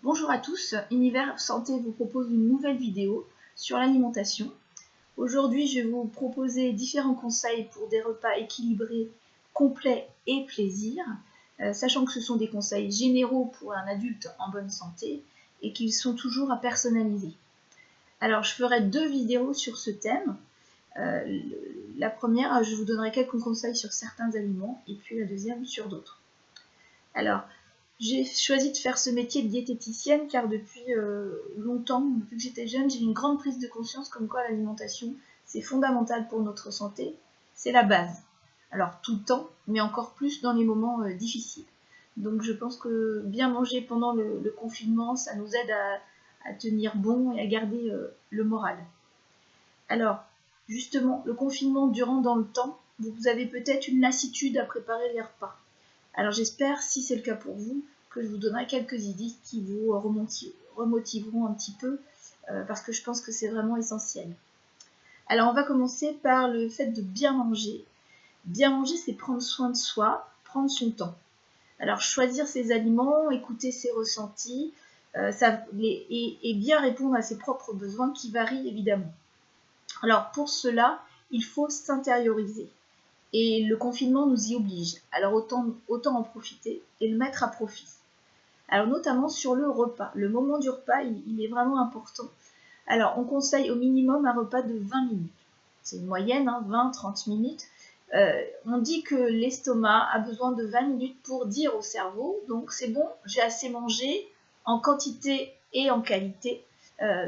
Bonjour à tous, Univers Santé vous propose une nouvelle vidéo sur l'alimentation. Aujourd'hui, je vais vous proposer différents conseils pour des repas équilibrés, complets et plaisir, sachant que ce sont des conseils généraux pour un adulte en bonne santé et qu'ils sont toujours à personnaliser. Alors, je ferai deux vidéos sur ce thème. La première, je vous donnerai quelques conseils sur certains aliments et puis la deuxième sur d'autres. Alors, j'ai choisi de faire ce métier de diététicienne car depuis longtemps, depuis que j'étais jeune, j'ai une grande prise de conscience comme quoi l'alimentation, c'est fondamental pour notre santé, c'est la base. Alors tout le temps, mais encore plus dans les moments difficiles. Donc je pense que bien manger pendant le confinement, ça nous aide à tenir bon et à garder le moral. Alors, justement, le confinement durant dans le temps, vous avez peut-être une lassitude à préparer les repas. Alors j'espère, si c'est le cas pour vous, que je vous donnerai quelques idées qui vous remotiveront un petit peu, parce que je pense que c'est vraiment essentiel. Alors on va commencer par le fait de bien manger. Bien manger, c'est prendre soin de soi, prendre son temps. Alors choisir ses aliments, écouter ses ressentis, et bien répondre à ses propres besoins qui varient évidemment. Alors pour cela, il faut s'intérioriser. Et le confinement nous y oblige, alors autant en profiter et le mettre à profit. Alors notamment sur le repas, le moment du repas, il est vraiment important. Alors on conseille au minimum un repas de 20 minutes. C'est une moyenne, 20-30 minutes. On dit que l'estomac a besoin de 20 minutes pour dire au cerveau, donc c'est bon, j'ai assez mangé en quantité et en qualité,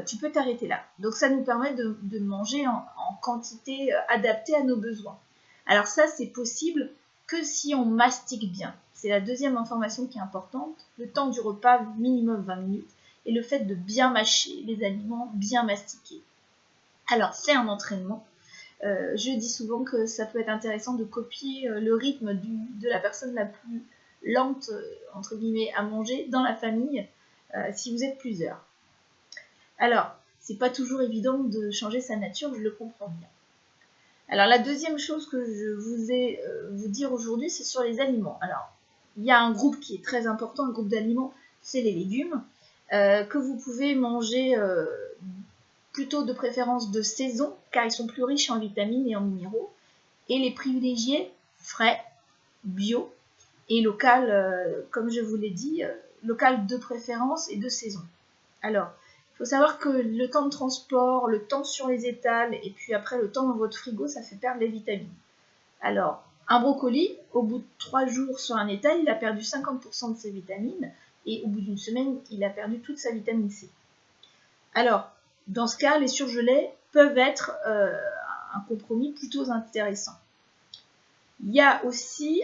tu peux t'arrêter là. Donc ça nous permet de manger en quantité adaptée à nos besoins. Alors ça, c'est possible que si on mastique bien. C'est la deuxième information qui est importante. Le temps du repas, minimum 20 minutes. Et le fait de bien mâcher les aliments, bien mastiquer. Alors, c'est un entraînement. Je dis souvent que ça peut être intéressant de copier le rythme de la personne la plus lente, entre guillemets, à manger dans la famille, si vous êtes plusieurs. Alors, c'est pas toujours évident de changer sa nature, je le comprends bien. Alors la deuxième chose que je vous vous dire aujourd'hui, c'est sur les aliments. Alors, il y a un groupe qui est très important, un groupe d'aliments, c'est les légumes, que vous pouvez manger plutôt de préférence de saison, car ils sont plus riches en vitamines et en minéraux, et les privilégier frais, bio et local, comme je vous l'ai dit, local de préférence et de saison. Alors, il faut savoir que le temps de transport, le temps sur les étals et puis après le temps dans votre frigo, ça fait perdre les vitamines. Alors, un brocoli, au bout de 3 jours sur un étal, il a perdu 50% de ses vitamines et au bout d'une semaine, il a perdu toute sa vitamine C. Alors, dans ce cas, les surgelés peuvent être un compromis plutôt intéressant. Il y a aussi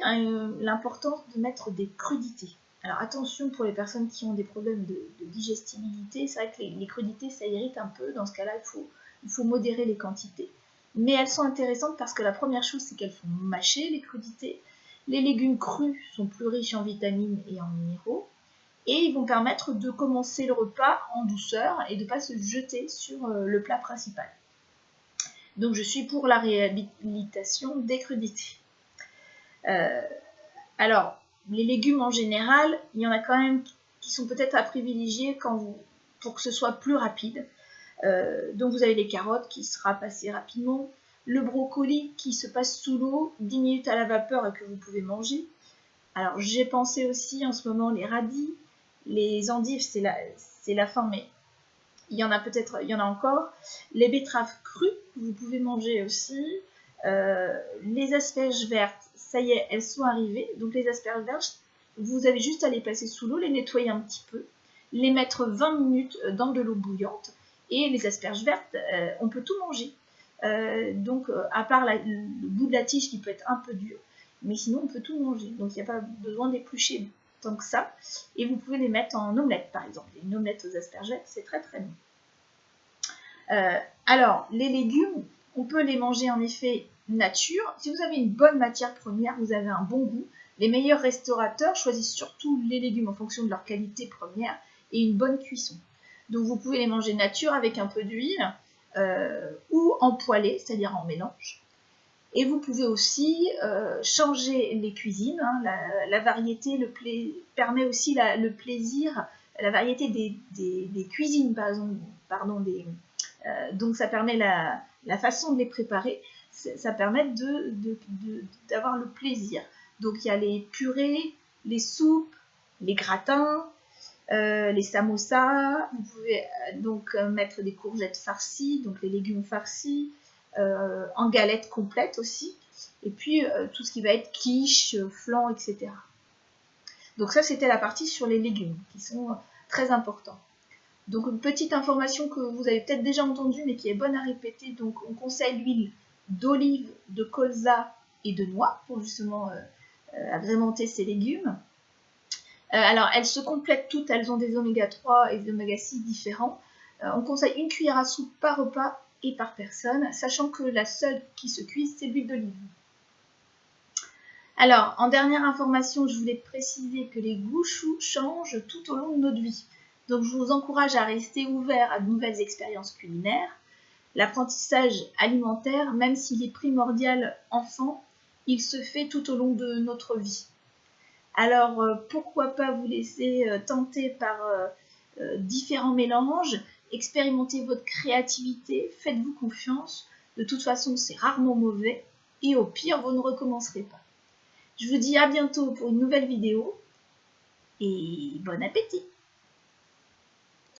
l'importance de mettre des crudités. Alors attention pour les personnes qui ont des problèmes de digestibilité, c'est vrai que les crudités ça irrite un peu, dans ce cas-là il faut modérer les quantités. Mais elles sont intéressantes parce que la première chose c'est qu'elles font mâcher les crudités, les légumes crus sont plus riches en vitamines et en minéraux, et ils vont permettre de commencer le repas en douceur et de ne pas se jeter sur le plat principal. Donc je suis pour la réhabilitation des crudités. Alors, les légumes en général, il y en a quand même qui sont peut-être à privilégier pour que ce soit plus rapide. Donc vous avez les carottes qui sera passées rapidement, le brocoli qui se passe sous l'eau, 10 minutes à la vapeur et que vous pouvez manger. Alors j'ai pensé aussi en ce moment les radis, les endives, c'est la fin, mais il y en a encore. Les betteraves crues, vous pouvez manger aussi. Les asperges vertes, ça y est, elles sont arrivées. Donc les asperges vertes, vous avez juste à les passer sous l'eau, les nettoyer un petit peu, les mettre 20 minutes dans de l'eau bouillante. Et les asperges vertes, on peut tout manger. Donc à part le bout de la tige qui peut être un peu dur, mais sinon on peut tout manger. Donc il n'y a pas besoin d'éplucher tant que ça. Et vous pouvez les mettre en omelette par exemple. Une omelette aux asperges, c'est très très bon. Alors les légumes, on peut les manger en effet nature. Si vous avez une bonne matière première, vous avez un bon goût. Les meilleurs restaurateurs choisissent surtout les légumes en fonction de leur qualité première et une bonne cuisson. Donc vous pouvez les manger nature avec un peu d'huile ou en poêlée, c'est-à-dire en mélange. Et vous pouvez aussi changer les cuisines. La variété permet aussi le plaisir la variété des cuisines, donc ça permet la façon de les préparer, ça permet d'avoir le plaisir. Donc il y a les purées, les soupes, les gratins, les samosas. Vous pouvez donc mettre des courgettes farcies, donc les légumes farcis, en galette complète aussi. Et puis tout ce qui va être quiche, flan, etc. Donc ça, c'était la partie sur les légumes, qui sont très importants. Donc une petite information que vous avez peut-être déjà entendue, mais qui est bonne à répéter. Donc on conseille l'huile d'olive, de colza et de noix, pour justement agrémenter ces légumes. Alors elles se complètent toutes, elles ont des oméga 3 et des oméga 6 différents. On conseille une cuillère à soupe par repas et par personne, sachant que la seule qui se cuise, c'est l'huile d'olive. Alors, en dernière information, je voulais préciser que les goûts changent tout au long de notre vie. Donc, je vous encourage à rester ouvert à de nouvelles expériences culinaires. L'apprentissage alimentaire, même s'il est primordial enfant, il se fait tout au long de notre vie. Alors, pourquoi pas vous laisser tenter par différents mélanges, expérimentez votre créativité, faites-vous confiance. De toute façon, c'est rarement mauvais et au pire, vous ne recommencerez pas. Je vous dis à bientôt pour une nouvelle vidéo et bon appétit!